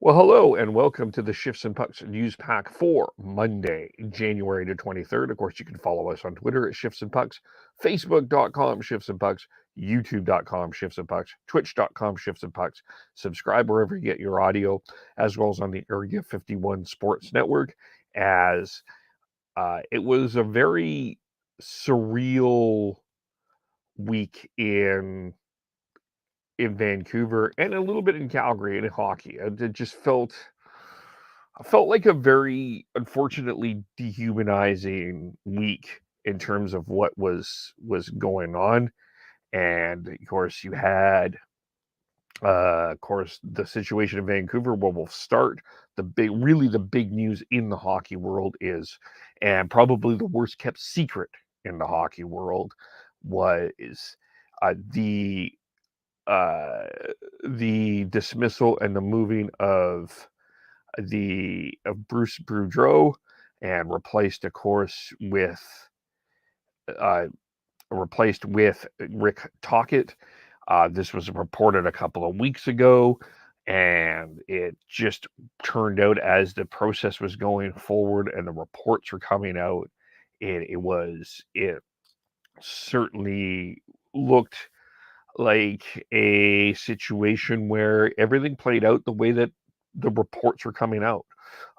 Well, hello and welcome to the Shifts and Pucks Newspack for Monday, January the 23rd. Of course, you can follow us on Twitter at Shifts and Pucks, Facebook.com Shifts and Pucks, YouTube.com Shifts and Pucks, Twitch.com Shifts and Pucks. Subscribe wherever you get your audio, as well as on the Area 51 Sports Network, as it was a very surreal week in Vancouver and a little bit in Calgary in hockey. It just felt like a very unfortunately dehumanizing week in terms of what was going on. And of course, you had of course the situation in Vancouver where we'll start. The big news in the hockey world is, and probably the worst kept secret in the hockey world, was uh, the uh, the dismissal and the moving of Bruce Boudreau, and uh, replaced with Rick Tocchet. This was reported a couple of weeks ago, and it just turned out as the process was going forward and the reports were coming out, it certainly looked like a situation where everything played out the way that the reports were coming out.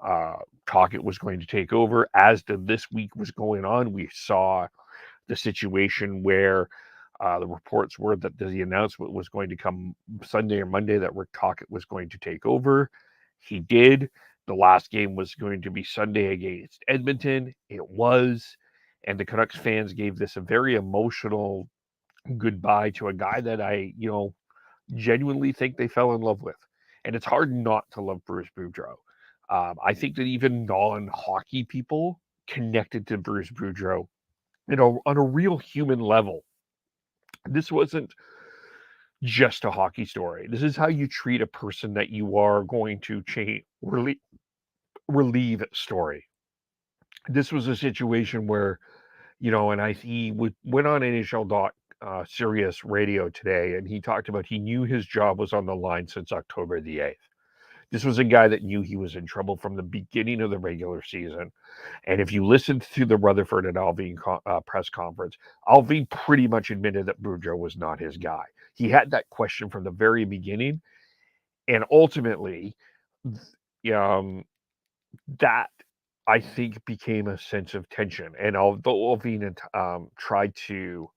Uh, Tocchet was going to take over, as this week was going on. We saw the situation where the reports were that the announcement was going to come Sunday or Monday that Rick Tocchet was going to take over. He did. The last game was going to be Sunday against Edmonton. It was. And the Canucks fans gave this a very emotional goodbye to a guy that I genuinely think they fell in love with. And it's hard not to love Bruce Boudreau. I think that even non-hockey people connected to Bruce Boudreau, on a real human level. This wasn't just a hockey story. This is how you treat a person that you are going to relieve story. This was a situation where, and he went on Sirius Radio today, and he talked about he knew his job was on the line since October the 8th. This was a guy that knew he was in trouble from the beginning of the regular season. And if you listened to the Rutherford and Alvin press conference, Alvin pretty much admitted that Boudreau was not his guy. He had that question from the very beginning, and ultimately, um, that I think became a sense of tension. And although Alvin tried to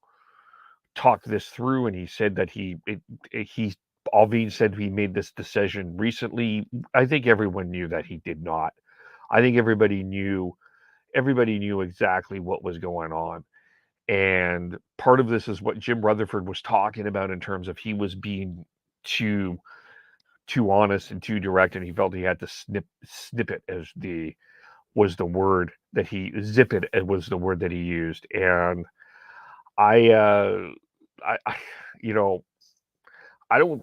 talk this through, and he said that Alvin said he made this decision recently, I think everyone knew that he did not. I think everybody knew exactly what was going on. And part of this is what Jim Rutherford was talking about in terms of he was being too honest and too direct, and he felt he had to snip it as the was the word that he zip it was the word that he used. And I you know I don't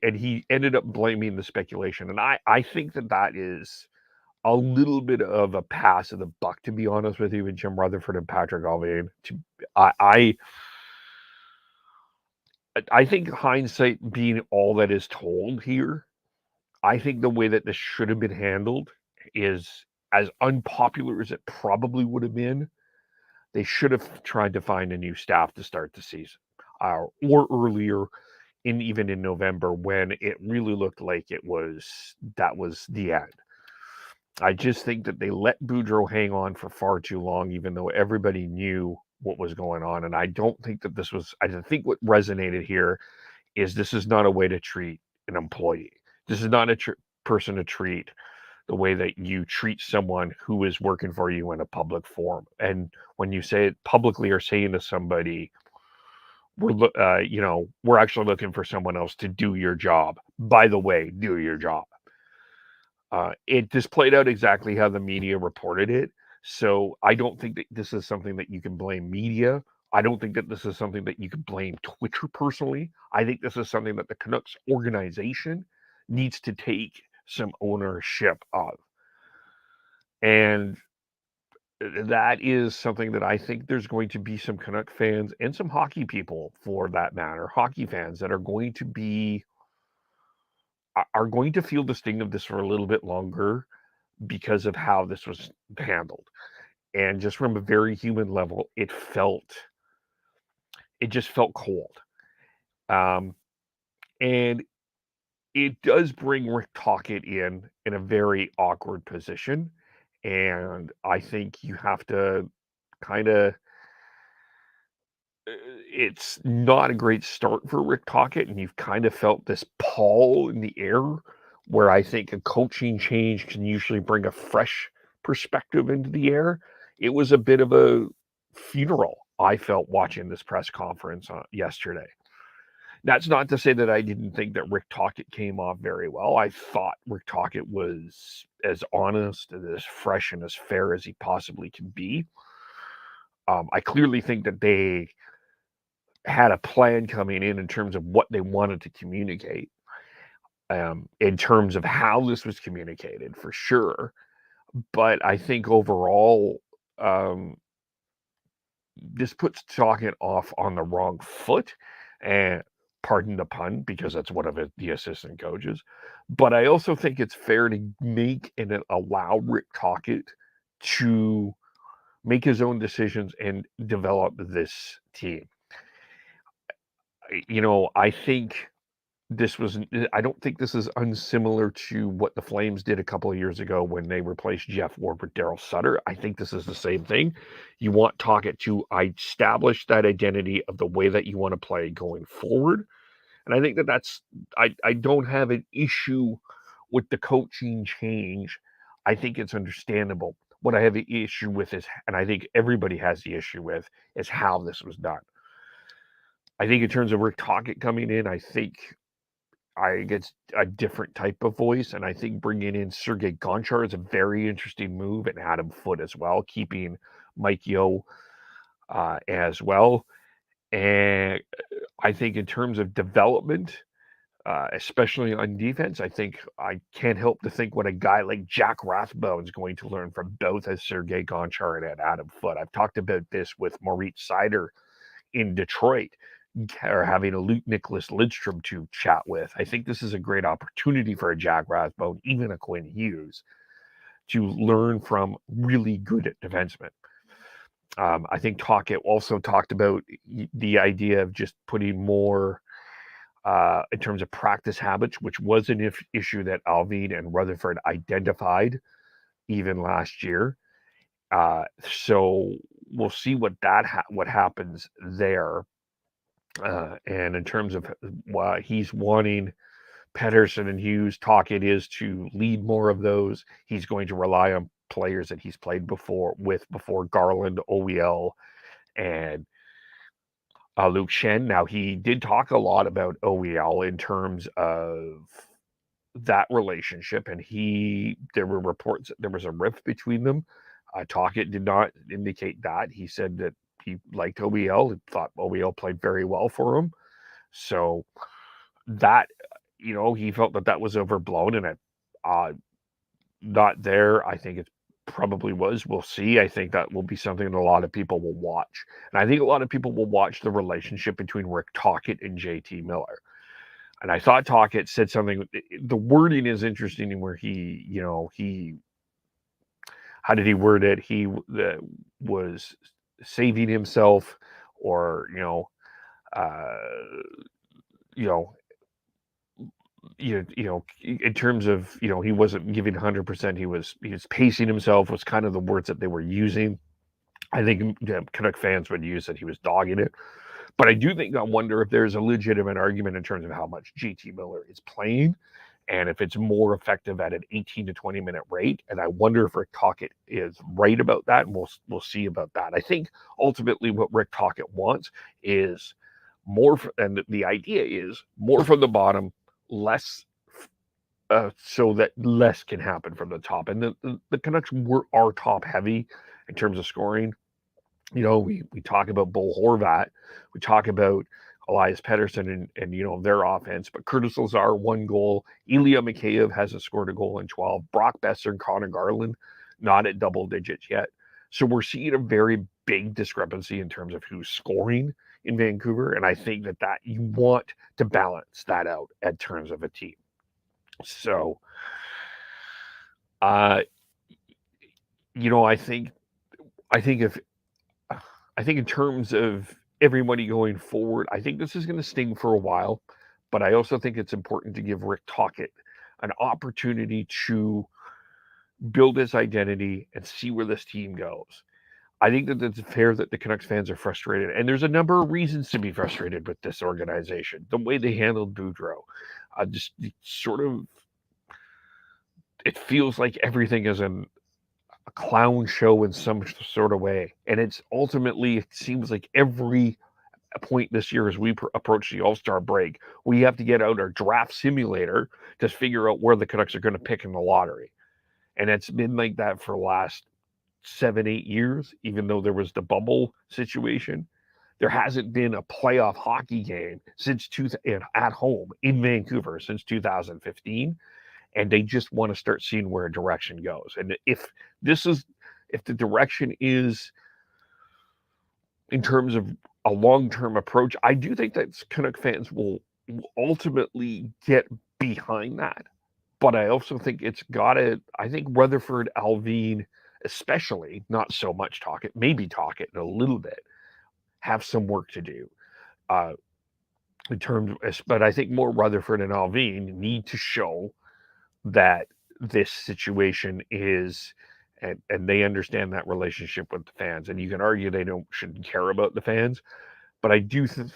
and he ended up blaming the speculation, and I think that is a little bit of a pass of the buck, to be honest with you, with Jim Rutherford and Patrick Allvin. I, I I think hindsight being all that is told here, I think the way that this should have been handled is, as unpopular as it probably would have been, they should have tried to find a new staff to start the season, or earlier, even in November, when it really looked like that was the end. I just think that they let Boudreau hang on for far too long, even though everybody knew what was going on. And I don't think that this was, I think what resonated here is this is not a way to treat an employee. This is not a person to treat the way that you treat someone who is working for you in a public forum. And when you say it publicly or saying to somebody, we're actually looking for someone else to do your job. By the way, do your job. It just played out exactly how the media reported it. So I don't think that this is something that you can blame media. I don't think that this is something that you can blame Twitter personally. I think this is something that the Canucks organization needs to take some ownership of. And that is something that I think there's going to be some Canuck fans and some hockey people, for that matter, hockey fans, that are going to be are going to feel the sting of this for a little bit longer because of how this was handled. And just from a very human level, it just felt cold. And it does bring Rick Tocchet in a very awkward position. And I think you have to kind of, it's not a great start for Rick Tocchet, and you've kind of felt this pall in the air where I think a coaching change can usually bring a fresh perspective into the air. It was a bit of a funeral, I felt, watching this press conference yesterday. That's not to say that I didn't think that Rick Tocchet came off very well. I thought Rick Tocchet was as honest and as fresh and as fair as he possibly can be. I clearly think that they had a plan coming in terms of what they wanted to communicate, in terms of how this was communicated, for sure. But I think overall, this puts Tocchet off on the wrong foot, and pardon the pun, because that's one of the assistant coaches. But I also think it's fair to make and allow Rick Tocchet to make his own decisions and develop this team. I think I don't think this is unsimilar to what the Flames did a couple of years ago when they replaced Jeff Ward with Daryl Sutter. I think this is the same thing. You want Tocchet to establish that identity of the way that you want to play going forward. And I think I don't have an issue with the coaching change. I think it's understandable. What I have an issue with is, and I think everybody has the issue with, is how this was done. I think in terms of Rick Tocchet coming in, I think I get a different type of voice, and I think bringing in Sergei Gonchar is a very interesting move, and Adam Foote as well, keeping Mike Yeo as well. And I think in terms of development, especially on defense, I think I can't help to think what a guy like Jack Rathbone is going to learn from both as Sergei Gonchar and Adam Foote. I've talked about this with Moritz Seider in Detroit, or having a Luke Nicholas Lidstrom to chat with. I think this is a great opportunity for a Jack Rathbone, even a Quinn Hughes, to learn from really good defensemen. I think Tocchet also talked about the idea of just putting more in terms of practice habits, which was an issue that Alvin and Rutherford identified even last year. So we'll see what happens there. And in terms of why he's wanting Pettersson and Hughes, Tocchet is to lead more of those. He's going to rely on players that he's played before Garland, OEL, and Luke Shen. Now, he did talk a lot about OEL in terms of that relationship, and there were reports that there was a rift between them. Tocchet did not indicate that. He said that he liked OEL and thought OEL played very well for him. So that, he felt that was overblown, and not there. I think it probably was. We'll see. I think that will be something that a lot of people will watch. And I think a lot of people will watch the relationship between Rick Tocchet and JT Miller. And I thought Tocchet said something, the wording is interesting, where how did he word it? He was saving himself, or, in terms of, he wasn't giving 100%. He was pacing himself, was kind of the words that they were using. I think Canuck fans would use that he was dogging it. But I do think, I wonder if there's a legitimate argument in terms of how much JT Miller is playing, and if it's more effective at an 18 to 20 minute rate. And I wonder if Rick Tocchet is right about that, and we'll see about that. I think ultimately what Rick Tocchet wants is more, and the idea is more from the bottom, less, so that less can happen from the top. And the Canucks are top heavy in terms of scoring. We talk about Bo Horvat, we talk about Elias Pettersson and their offense, but Curtis Lazar, 1 goal. Ilya Mikheyev hasn't scored a goal in 12. Brock Besser and Connor Garland, not at double digits yet. So we're seeing a very big discrepancy in terms of who's scoring in Vancouver, and I think that you want to balance that out in terms of a team. So, uh, you know, I think if I think in terms of everybody going forward, I think this is going to sting for a while, but I also think it's important to give Rick Tocchet an opportunity to build his identity and see where this team goes. I think that it's fair that the Canucks fans are frustrated, and there's a number of reasons to be frustrated with this organization. The way they handled Boudreau, just sort of, it feels like everything is a clown show in some sort of way, and it's ultimately, it seems like every point this year as we approach the All-Star break, we have to get out our draft simulator to figure out where the Canucks are going to pick in the lottery, and it's been like that for the last 7-8 years. Even though there was the bubble situation, there hasn't been a playoff hockey game since at home in Vancouver since 2015, and they just want to start seeing where a direction goes. And if the direction is in terms of a long-term approach, I do think that Canuck fans will ultimately get behind that. But I also think I think Rutherford, Alvin, especially, not so much Tocchet, maybe Tocchet a little bit, have some work to do. But I think more Rutherford and Alvin need to show that this situation is, and they understand that relationship with the fans. And you can argue they shouldn't care about the fans, but I do think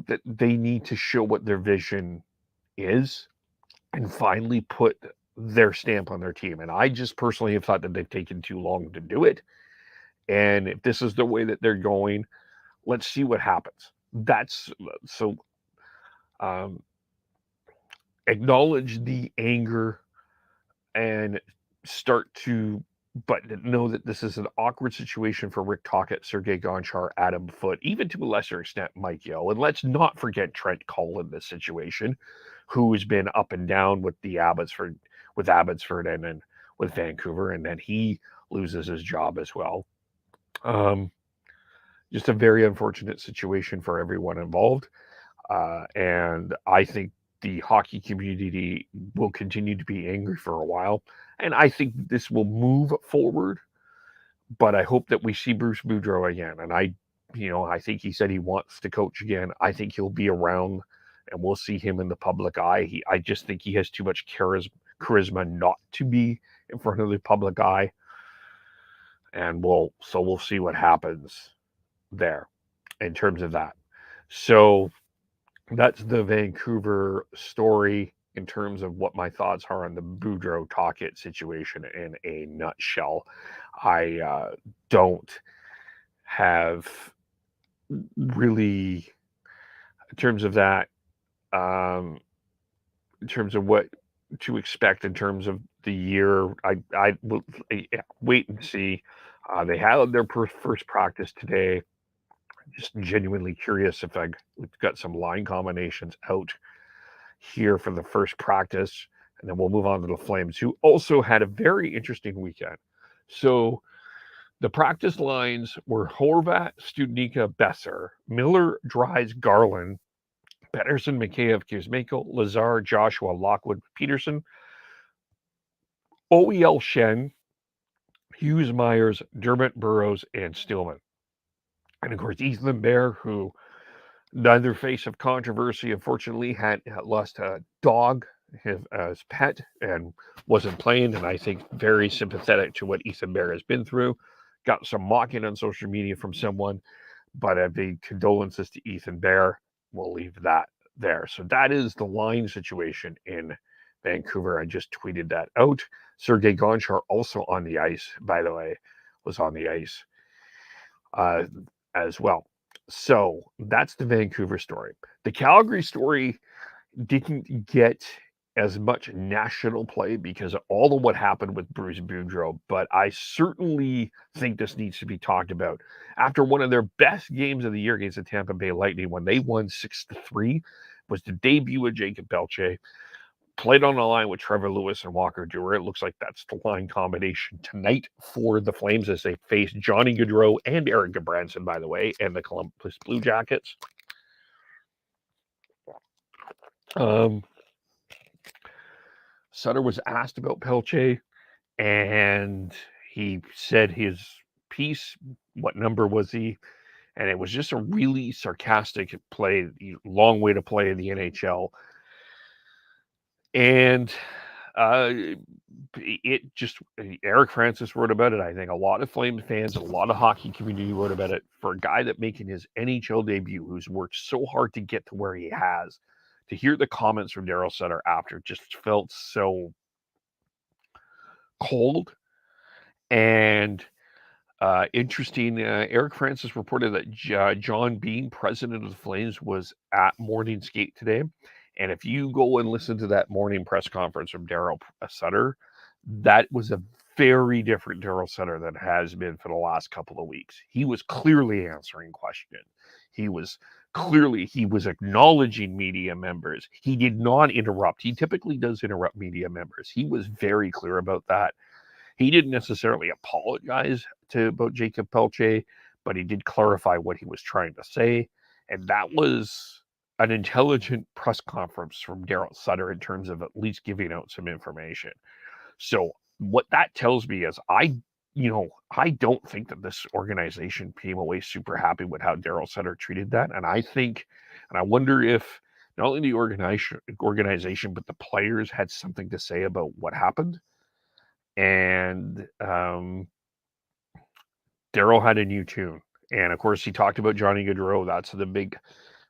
that they need to show what their vision is and finally put their stamp on their team. And I just personally have thought that they've taken too long to do it. And if this is the way that they're going, let's see what happens. Acknowledge the anger and but know that this is an awkward situation for Rick Tocchet, Sergei Gonchar, Adam Foote, even to a lesser extent Mike Yeo. And let's not forget Trent Cull in this situation, who has been up and down with Abbotsford and then with Vancouver, and then he loses his job as well. Just a very unfortunate situation for everyone involved. And I think the hockey community will continue to be angry for a while. And I think this will move forward. But I hope that we see Bruce Boudreau again. And I think he said he wants to coach again. I think he'll be around and we'll see him in the public eye. I just think he has too much charisma not to be in front of the public eye. And we'll see what happens there in terms of that. So that's the Vancouver story in terms of what my thoughts are on the Boudreau Tocchet situation in a nutshell. I don't have really, in terms of that, in terms of what to expect in terms of the year, I will wait and see. They had their first practice today. Just genuinely curious if we've got some line combinations out here for the first practice, and then we'll move on to the Flames, who also had a very interesting weekend. So the practice lines were Horvat, Studnicka, Besser, Miller, Dries, Garland, Pettersson, Mikheyev, Kuzmenko, Lazar, Joshua, Lockwood, Peterson, OEL, Shen, Hughes, Myers, Dermott, Burrows, and Stillman. And of course, Ethan Bear, who neither face of controversy, unfortunately, had lost a dog as pet and wasn't playing. And I think very sympathetic to what Ethan Bear has been through. Got some mocking on social media from someone, but a big condolences to Ethan Bear. We'll leave that there. So that is the line situation in Vancouver. I just tweeted that out. Sergei Gonchar also on the ice, by the way, was on the ice as well. So that's the Vancouver story. The Calgary story didn't get as much national play because of all of what happened with Bruce Boudreau, but I certainly think this needs to be talked about. After one of their best games of the year against the Tampa Bay Lightning, when they won 6-3, was the debut of Jacob Pelletier. Played on the line with Trevor Lewis and Walker Duehr. It looks like that's the line combination tonight for the Flames as they face Johnny Gaudreau and Eric Gudbranson, by the way, and the Columbus Blue Jackets. Sutter was asked about Pelletier, and he said his piece, what number was he? And it was just a really sarcastic play, long way to play in the NHL. And it just, Eric Francis wrote about it. I think a lot of Flames fans, a lot of hockey community wrote about it. For a guy that making his NHL debut, who's worked so hard to get to where he has, to hear the comments from Daryl Sutter after just felt so cold. And interesting, Eric Francis reported that John Bean, president of the Flames, was at morning skate today. And if you go and listen to that morning press conference from Daryl Sutter, that was a very different Daryl Sutter than has been for the last couple of weeks. He was clearly answering questions. He was acknowledging media members. He did not interrupt. He typically does interrupt media members. He was very clear about that. He didn't necessarily apologize about Jacob Pelletier, but he did clarify what he was trying to say. And that was an intelligent press conference from Daryl Sutter in terms of at least giving out some information. So what that tells me is I don't think that this organization came away super happy with how Daryl Sutter treated that. And I wonder if not only the organization, but the players had something to say about what happened. And Daryl had a new tune. And of course, he talked about Johnny Gaudreau. That's the big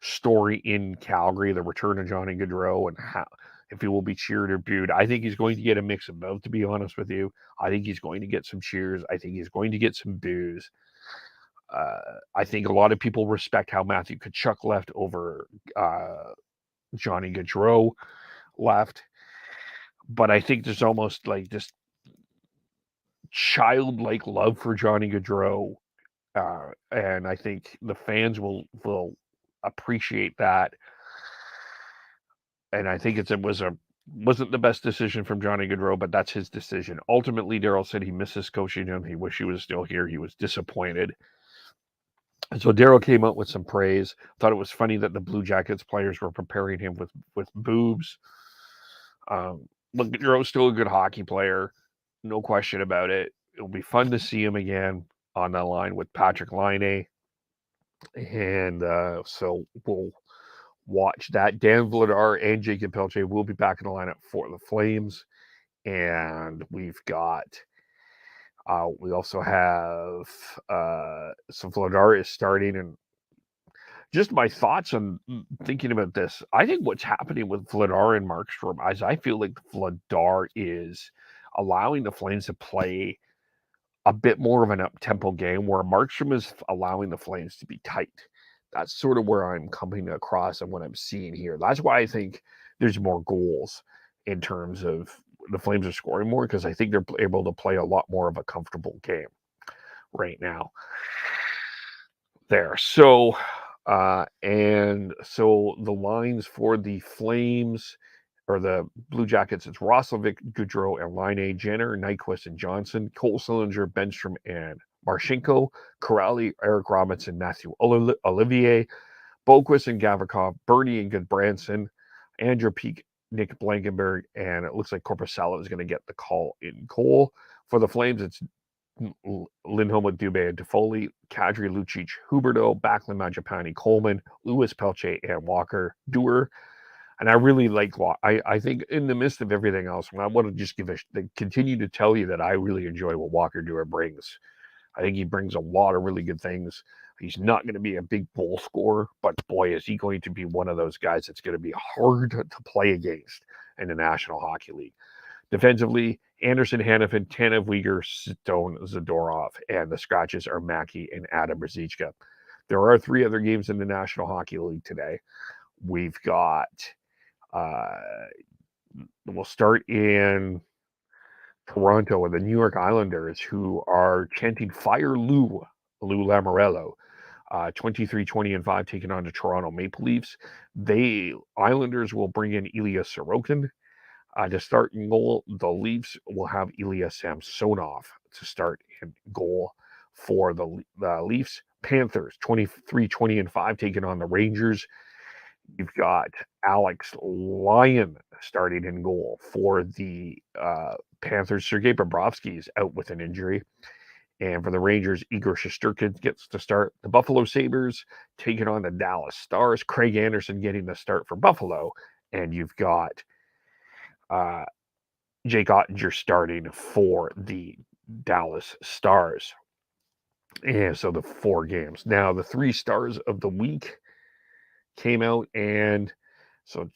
story in Calgary, the return of Johnny Gaudreau, and how, if he will be cheered or booed. I think he's going to get a mix of both, to be honest with you. I think he's going to get some cheers. I think he's going to get some boos. I think a lot of people respect how Matthew Tkachuk left over Johnny Gaudreau left. But I think there's almost like this childlike love for Johnny Gaudreau, and I think the fans will appreciate that. And I think wasn't the best decision from Johnny Gaudreau, but that's his decision. Ultimately, Daryl said he misses coaching him. He wished he was still here. He was disappointed. And so Daryl came out with some praise. Thought it was funny that the Blue Jackets players were preparing him with boobs. Look, Gaudreau's still a good hockey player. No question about it. It'll be fun to see him again on the line with Patrick Laine. And so we'll watch that. Dan Vladar and Jacob Pelletier will be back in the lineup for the Flames. And we've got, we also have, so Vladar is starting. And just my thoughts on thinking about this, I think what's happening with Vladar and Markstrom is I feel like Vladar is allowing the Flames to play a bit more of an up-tempo game where Markstrom is allowing the Flames to be tight. That's sort of where I'm coming across and what I'm seeing here. That's why I think there's more goals in terms of the Flames are scoring more, because I think they're able to play a lot more of a comfortable game right now. There. So, and so the lines for the Flames or the Blue Jackets, it's Roslovic, Gaudreau, and Laine, Jenner, Nyquist, and Johnson, Cole Sillinger, Benstrom, and Marchenko, Corrali, Eric Robinson, Matthew Olivier, Boquist and Gavrikov, Bernie and Goodbranson, Andrew Peak, Nick Blankenberg, and it looks like Korpisalo is going to get the call in goal. For the Flames, it's Lindholm with Dubé and Toffoli, Kadri, Lucic, Huberdeau, Backlund, Mangiapane, Coleman, Lewis, Pelletier, and Walker, Dewar. And I really like Walker. I think in the midst of everything else, I want to just continue to tell you that I really enjoy what Walker Dewar brings. I think he brings a lot of really good things. He's not going to be a big goal scorer, but boy, is he going to be one of those guys that's going to be hard to play against in the National Hockey League. Defensively, Anderson, Hanifin, Tanev, Uyghur, Stone, Zadorov, and the scratches are Mackey and Adam Ruzicka. There are 3 other games in the National Hockey League today. We've got, we'll start in Toronto and the New York Islanders, who are chanting "Fire Lou Lamoriello." 23-20-5 taking on the Toronto Maple Leafs. Islanders will bring in Ilya Sorokin to start in goal. The Leafs will have Ilya Samsonov to start in goal for the Leafs. Panthers 23-20-5 taking on the Rangers. You've got Alex Lyon starting in goal for the Panthers. Sergei Bobrovsky's out with an injury. And for the Rangers, Igor Shesterkin gets to start. The Buffalo Sabres taking on the Dallas Stars. Craig Anderson getting the start for Buffalo. And you've got Jake Ottinger starting for the Dallas Stars. And so the 4 games. Now, the 3 stars of the week came out, and so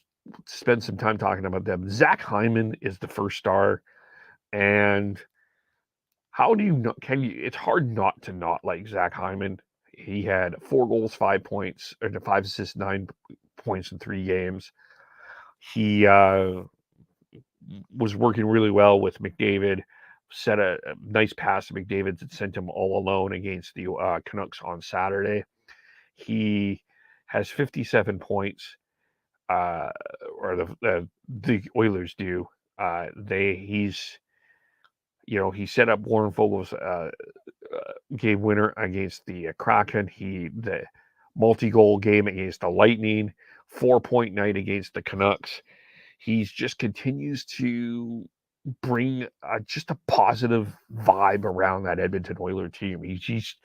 spend some time talking about them. Zach Hyman is the first star, and how do you not? It's hard not to not like Zach Hyman. He had 4 goals, 5 points, or 5 assists, 9 points in 3 games. He was working really well with McDavid. Set a nice pass to McDavid that sent him all alone against the Canucks on Saturday. He has 57 points, or the Oilers do. He set up Warren Fogel's game winner against the Kraken. The multi-goal game against the Lightning, 4-point night against the Canucks. He's just continues to bring just a positive vibe around that Edmonton Oilers team. He's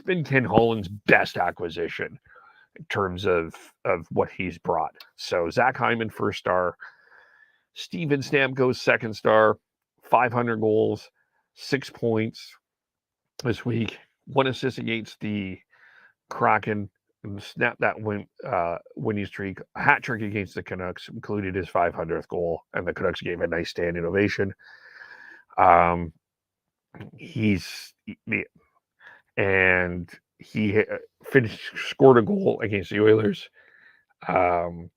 been Ken Holland's best acquisition in terms of what he's brought. So Zach Hyman, first star. Steven Stamkos, second star. 500 goals, 6 points this week. 1 assist against the Kraken, and snapped that winning streak. A hat trick against the Canucks, included his 500th goal, and the Canucks gave a nice standing ovation. He scored a goal against the Oilers, and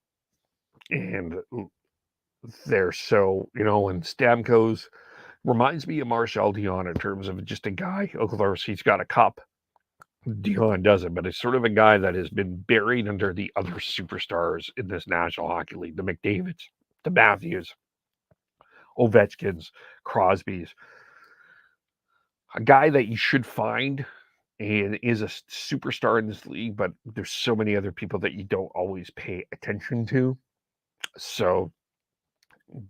they're so, and Stamkos reminds me of Marcel Dion in terms of just a guy. Of course, he's got a cup. Dion doesn't, but it's sort of a guy that has been buried under the other superstars in this National Hockey League, the McDavids, the Matthews, Ovechkins, Crosbys. A guy that you should find and is a superstar in this league, but there's so many other people that you don't always pay attention to. So,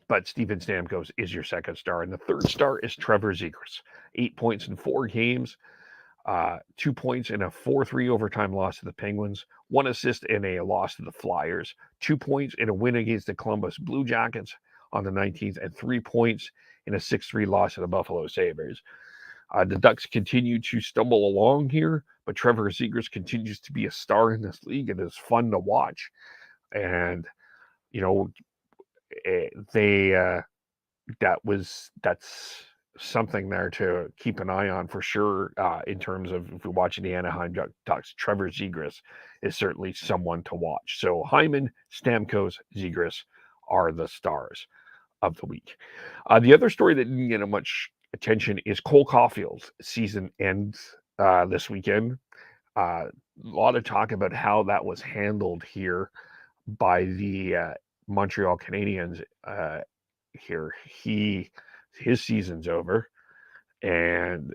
but Steven Stamkos is your second star. And the third star is Trevor Zegras. 8 points in 4 games. 2 points in a 4-3 overtime loss to the Penguins, 1 assist in a loss to the Flyers, 2 points in a win against the Columbus Blue Jackets on the 19th, and 3 points in a 6-3 loss to the Buffalo Sabres. The Ducks continue to stumble along here, but Trevor Zegras continues to be a star in this league and is fun to watch. And, that's something there to keep an eye on for sure, in terms of if you're watching the Anaheim Ducks. Trevor Zegras is certainly someone to watch. So Hyman, Stamkos, Zegras are the stars of the week. The other story that didn't get much attention is Cole Caulfield's season ends this weekend. A lot of talk about how that was handled here by the Montreal Canadiens here. His season's over, and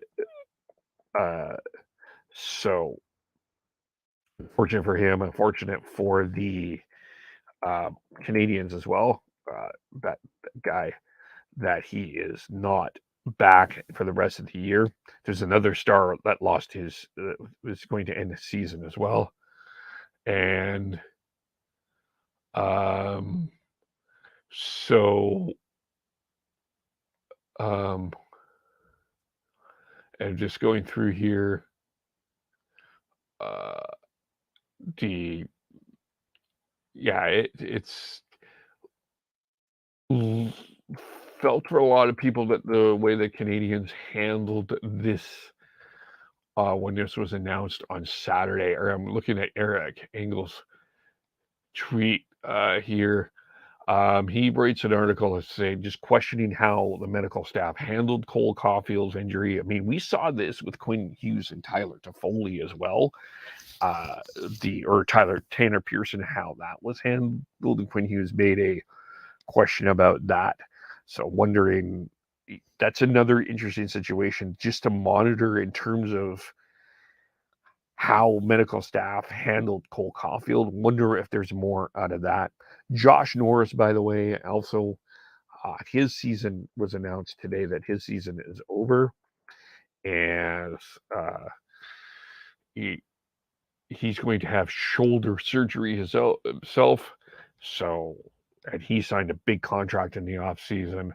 so unfortunate for him, unfortunate for the Canadiens as well. That guy, that he is not back for the rest of the year. There's another star that lost his was going to end the season as well, and and just going through here, it's felt for a lot of people that the way the Canadiens handled this when this was announced on Saturday, or I'm looking at Eric Engel's tweet here. He writes an article saying, just questioning how the medical staff handled Cole Caulfield's injury. I mean, we saw this with Quinn Hughes and Tyler Toffoli as well. Tanner Pearson, how that was handled, and Quinn Hughes made a question about that. So wondering, that's another interesting situation just to monitor in terms of how medical staff handled Cole Caulfield. Wonder if there's more out of that. Josh Norris, by the way, also his season was announced today that his season is over, and he's going to have shoulder surgery himself. So, and he signed a big contract in the offseason.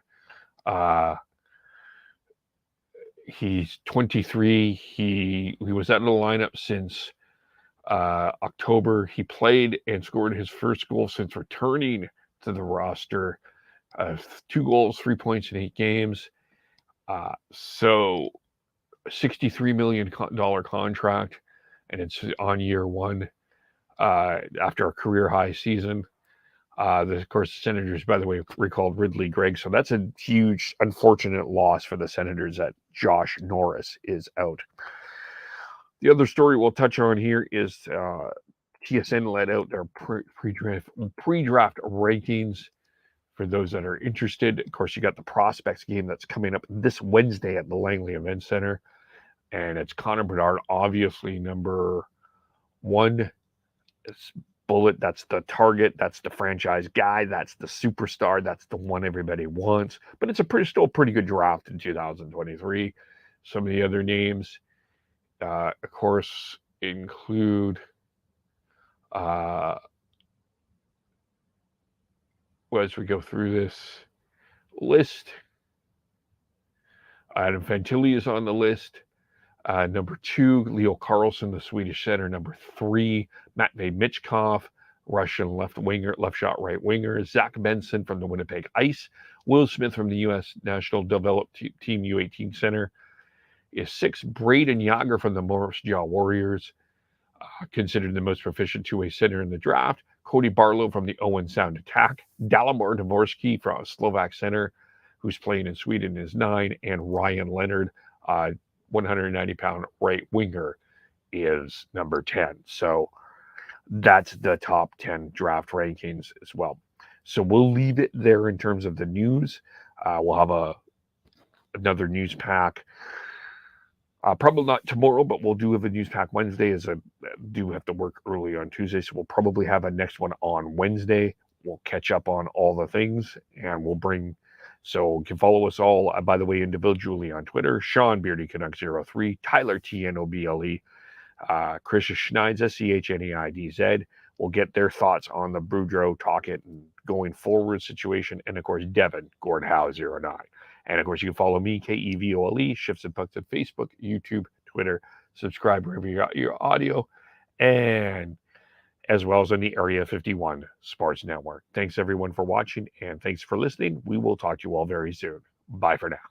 He's 23. He was out of the lineup since October. He played and scored his first goal since returning to the roster. 2 goals, 3 points in 8 games. So $63 million contract, and it's on year 1 after a career high season. Of course, the Senators, by the way, recalled Ridley Gregg, so that's a huge, unfortunate loss for the Senators that Josh Norris is out. The other story we'll touch on here is TSN let out their pre-draft rankings for those that are interested. Of course, you got the Prospects game that's coming up this Wednesday at the Langley Event Center, and it's Connor Bedard, obviously number 1. It's Bullet, that's the target, that's the franchise guy, that's the superstar, that's the one everybody wants. But it's still a pretty good draft in 2023. Some of the other names, of course, include as we go through this list, Adam Fantilli is on the list. Number 2, Leo Carlsson, the Swedish center. Number 3, Matvei Michkov, Russian left shot right winger. Zach Benson from the Winnipeg Ice. Will Smith from the U.S. National Developed Team U18 center. Is 6, Braden Yager from the Morris Jaw Warriors, considered the most proficient two-way center in the draft. Cody Barlow from the Owen Sound Attack. Dalibor Dvorsky from a Slovak center who's playing in Sweden is 9. And Ryan Leonard, 190-pound right winger, is number 10. So that's the top 10 draft rankings as well. So we'll leave it there in terms of the news. We'll have another news pack. Probably not tomorrow, but we'll do have a news pack Wednesday, as I do have to work early on Tuesday. So we'll probably have a next one on Wednesday. We'll catch up on all the things, and we'll bring. So you can follow us all, by the way, individually on Twitter. Sean Beardy Canuck 03, Tyler TNOBLE, Chris Schneidz SCHNEIDZ. We'll get their thoughts on the Boudreau, Tocchet, and going forward situation, and of course Devin Gordhow 09. And of course you can follow me, KEVOLE, Shifts and Pucks on Facebook, YouTube, Twitter. Subscribe wherever you got your audio, and as well as on the Area 51 Sports Network. Thanks everyone for watching, and thanks for listening. We will talk to you all very soon. Bye for now.